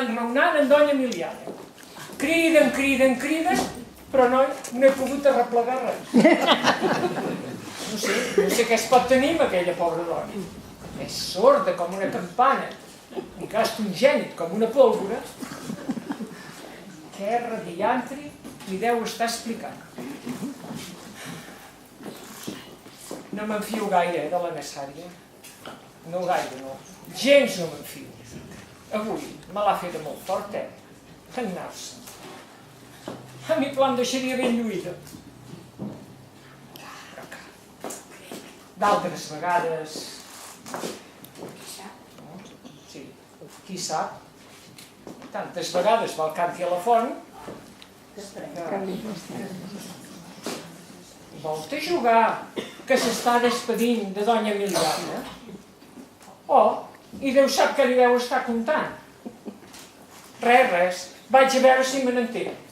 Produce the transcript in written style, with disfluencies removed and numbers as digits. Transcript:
enraonant en doña Emiliana. Criden, però no he pogut arreplegar res. No sé què es pot tenir amb aquella pobra dona. És sorda com una campana, un cast ungènit com una pólvora. Què radiantri li deu estar explicant. No me'n fio gaire de la Nassària. No gaire, no. Gens no me'n fio. Avui me l'ha feta molt fort, anar-se. A mi plan deixaria ben lluïda. D'altres vegades... Sí, qui sap? Tantes vegades va al canti a la font. Vol-te jugar que s'està despedint de doña Emiliana? Oh, i Déu sap que li deu estar comptant. Res, vaig a veure si me n'entenc.